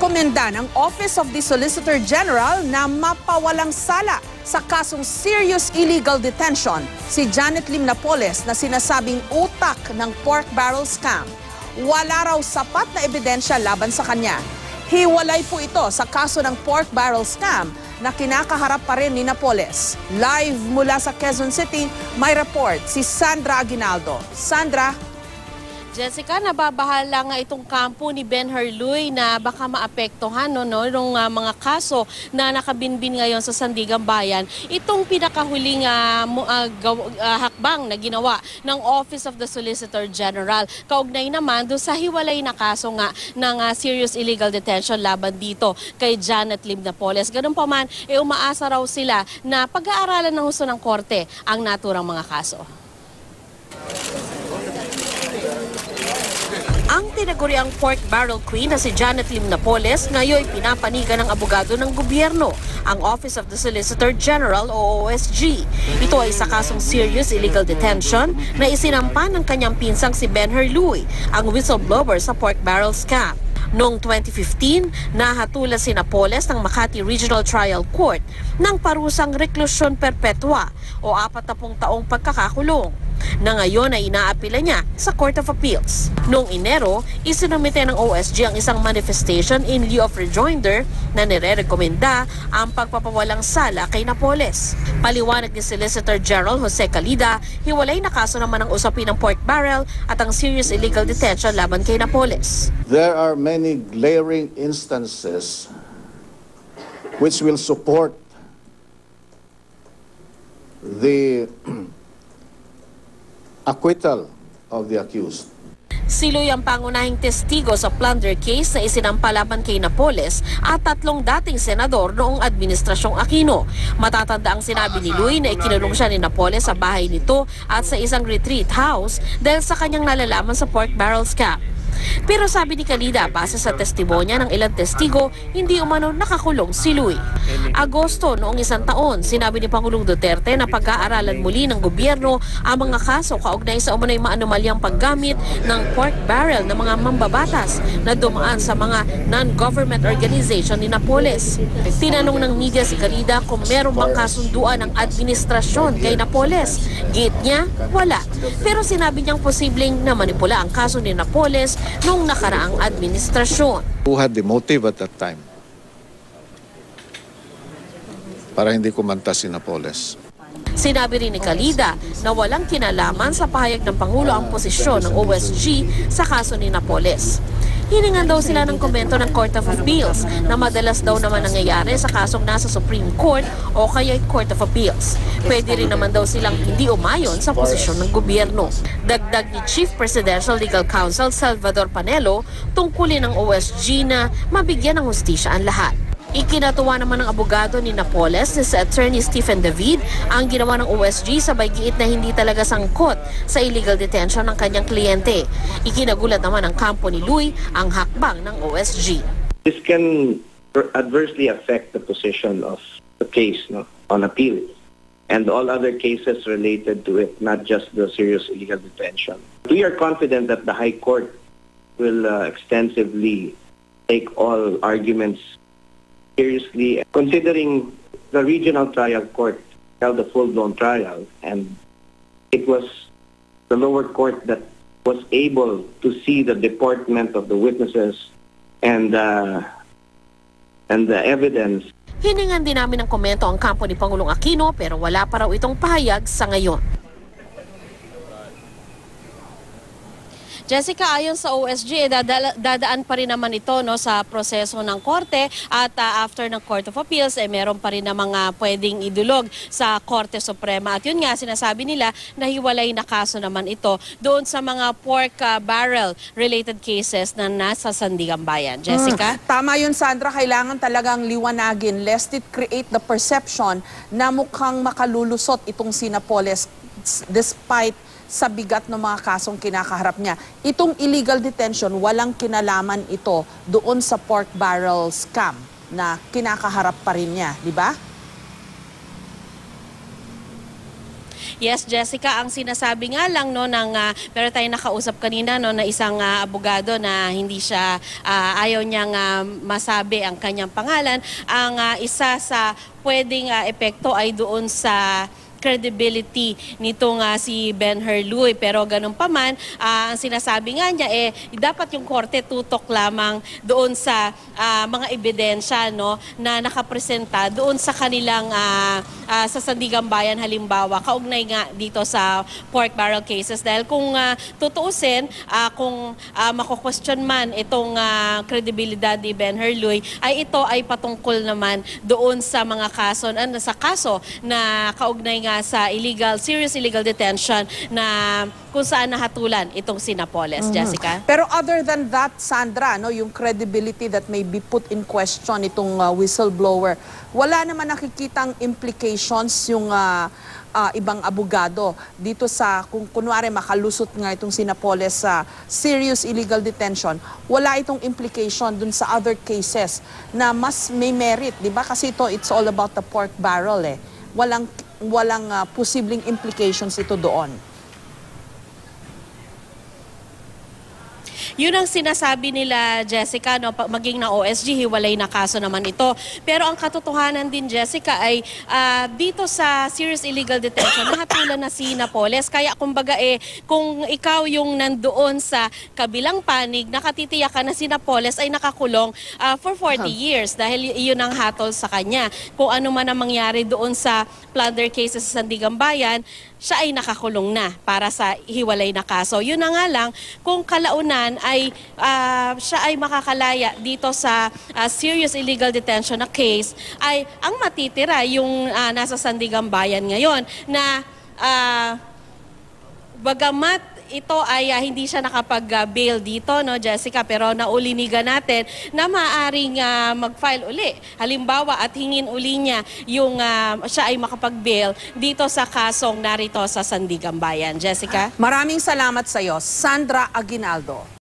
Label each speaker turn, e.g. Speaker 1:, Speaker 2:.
Speaker 1: Inirekomenda ng Office of the Solicitor General na mapawalang sala sa kasong serious illegal detention si Janet Lim Napoles na sinasabing utak ng pork barrel scam. Wala raw sapat na ebidensya laban sa kanya. Hiwalay po ito sa kaso ng pork barrel scam na kinakaharap pa rin ni Napoles. Live mula sa Quezon City, may report si Sandra Aguinaldo. Sandra?
Speaker 2: Jessica, nababahala nga itong kampo ni Ben-Hur Luy na baka maapektuhan ng mga kaso na nakabinbin ngayon sa Sandigan Bayan. Itong pinakahuling hakbang na ginawa ng Office of the Solicitor General. Kaugnay naman doon sa hiwalay na kaso nga ng serious illegal detention laban dito kay Janet Lim Napoles. Ganun pa man, umaasa raw sila na pag-aaralan ng husto ng korte ang naturang mga kaso. Ang tinaguriang pork barrel queen na si Janet Lim Napoles ngayon pinapanigan ng abogado ng gobyerno, ang Office of the Solicitor General o OSG. Ito ay sa kasong serious illegal detention na isinampa ng kanyang pinsang si Ben-Hur Luy, ang whistleblower sa pork barrel scam. Noong 2015, nahatula si Napoles ng Makati Regional Trial Court ng parusang reklusyon perpetua o 40 taong pagkakakulong, na ngayon ay inaapila niya sa Court of Appeals. Noong Enero, isinumite ng OSG ang isang manifestation in lieu of rejoinder na nire-rekomenda ang pagpapawalang sala kay Napoles. Paliwanag ni Solicitor General Jose Calida, hiwalay na kaso naman ang usapin ng pork barrel at ang serious illegal detention laban kay Napoles.
Speaker 3: There are many glaring instances which will support the acquittal of the accused.
Speaker 2: Si Luy ang pangunahing testigo sa plunder case na isinampa laban kay Napoles at 3 dating senador noong Administrasyong Aquino. Matatanda ang sinabi ni Luy na ikinulong siya ni Napoles sa bahay nito at sa isang retreat house dahil sa kanyang nalalaman sa pork barrel scam. Pero sabi ni Calida, base sa testimonya ng ilang testigo, hindi umano nakakulong si Luy. Agosto noong isang taon, sinabi ni Pangulong Duterte na pag-aaralan muli ng gobyerno ang mga kaso kaugnay sa umano'y maanomalyang paggamit ng pork barrel ng mga mambabatas na dumaan sa mga non-government organization ni Napoles. Tinanong ng media si Calida kung meron bang kasunduan ng administrasyon kay Napoles. Giit niya, wala. Pero sinabi niyang posibleng na manipula ang kaso ni Napoles noong nakaraang administrasyon.
Speaker 3: Who had the motive at that time? Para hindi kumanta si Napoles.
Speaker 2: Sinabi rin ni Calida na walang kinalaman sa pahayag ng Pangulo ang posisyon ng OSG sa kaso ni Napoles. Hiningan daw sila ng komento ng Court of Appeals na madalas daw naman nangyayari sa kasong nasa Supreme Court o kaya Court of Appeals. Pwede rin naman daw silang hindi umayon sa posisyon ng gobyerno. Dagdag ni Chief Presidential Legal Counsel Salvador Panelo, tungkulin ng OSG na mabigyan ng hustisya ang lahat. Ikinatuwa naman ng abogado ni Napoles si Attorney Stephen David ang ginawa ng OSG sa giit na hindi talaga sangkot sa illegal detention ng kanyang kliyente. Ikinagulat naman ng kampo ni Luy ang hakbang ng OSG.
Speaker 4: This can adversely affect the position of the case on appeal and all other cases related to it, not just the serious illegal detention. We are confident that the High Court will extensively take all arguments seriously, considering the regional trial court held a full-blown trial, and it was the lower court that was able to see the deportment of the witnesses and the evidence.
Speaker 2: Hiningan din namin ng komento ang kampo ni Pangulong Aquino pero wala pa raw itong pahayag sa ngayon. Jessica, ayon sa OSG, dadaan pa rin naman ito sa proseso ng korte at after ng Court of Appeals, meron pa rin na mga pwedeng idulog sa Korte Suprema. At yun nga, sinasabi nila na hiwalay na kaso naman ito doon sa mga pork barrel related cases na nasa Sandigan Bayan. Jessica?
Speaker 1: Tama yun, Sandra. Kailangan talagang liwanagin lest it create the perception na mukhang makalulusot itong si Napoles despite sa bigat ng mga kasong kinakaharap niya. Itong illegal detention, walang kinalaman ito doon sa pork barrel scam na kinakaharap pa rin niya, di ba?
Speaker 2: Yes, Jessica, ang sinasabi nga lang no ng pero tayo nakausap kanina no na isang abogado na hindi siya ayaw niyang masabi ang kanyang pangalan. Ang isa sa pwedeng epekto ay doon sa credibility nitong si Ben Herluy. Pero ganun pa man, ang sinasabi nga niya dapat yung korte tutok lamang doon sa mga ebidensya no, na nakapresenta doon sa kanilang sa Sandigan Bayan halimbawa, kaugnay nga dito sa pork barrel cases. Dahil kung tutuusin, kung mako-question man itong kredibilidad ni Ben Herluy, ay ito ay patungkol naman doon sa mga kaso, sa kaso na kaugnay nga sa serious illegal detention na kung saan nahatulan itong si Napoles, Jessica.
Speaker 1: Pero other than that, Sandra, no, yung credibility that may be put in question itong whistleblower, wala naman nakikitang implications yung ibang abogado dito sa, kung kunwari makalusot nga itong si Napoles sa serious illegal detention, wala itong implication dun sa other cases na mas may merit, di ba? Kasi ito, it's all about the pork barrel walang posibleng implications ito doon.
Speaker 2: Yun ang sinasabi nila, Jessica, no, maging na OSG, hiwalay na kaso naman ito. Pero ang katotohanan din, Jessica, ay dito sa serious illegal detention, nahatulan na si Napoles. Kaya kumbaga kung ikaw yung nandoon sa kabilang panig, nakatitiyak ka na si Napoles ay nakakulong for 40 years dahil yun ang hatol sa kanya. Kung ano man ang mangyari doon sa plunder cases sa Sandigan Bayan, siya ay nakakulong na para sa hiwalay na kaso. Yun na nga lang, kung kalaunan ay siya ay makakalaya dito sa serious illegal detention na case, ay ang matitira yung nasa Sandigan Bayan ngayon na bagamat ito ay hindi siya nakapag-bail dito, no, Jessica, pero naulinigan natin na maaaring mag-file uli. Halimbawa, at hingin uli niya yung siya ay makapag-bail dito sa kasong narito sa Sandigan Bayan. Jessica?
Speaker 1: Maraming salamat sa iyo, Sandra Aguinaldo.